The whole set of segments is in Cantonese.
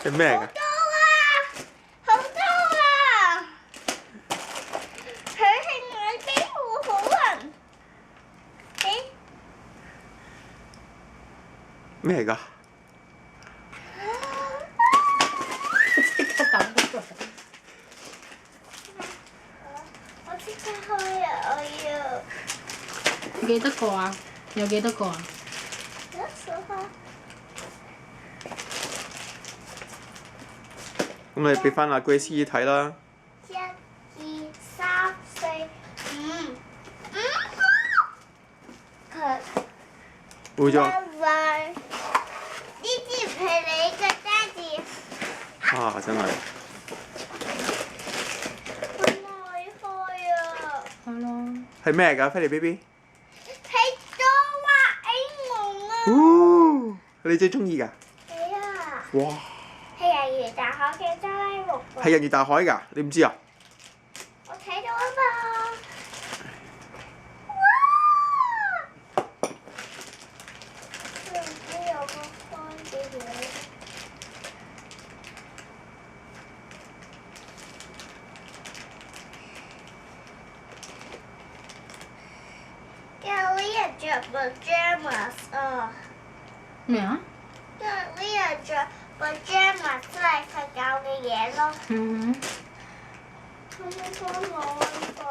係咩嚟㗎？好多啊！佢係我保護好人。咩嚟㗎？即刻抌咗佢。我即刻開啊！我要。幾多個啊？有幾多個啊？一數下。咁你俾翻阿 Grace 睇啦。1、2、3、4、5個。會咗。呢啲唔係你嘅爹哋。啊！真係。我愛開啊！係咯。係咩嚟㗎？菲利 BB？係哆啦 A 夢啊！你最中意㗎？係啊！哇！係人魚大海嘅哆啦 A 夢啊！係人魚大海㗎？你唔知啊？我睇到啊嘛！呢人着 pajamas 啊！咩啊？因為呢人着 pajamas 即係瞓覺嘅嘢咯。嗯。可唔可以幫我呢個？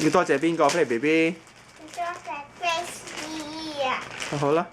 要多謝邊個？菲利 BB？多謝 Grace 姨姨啊！好啦。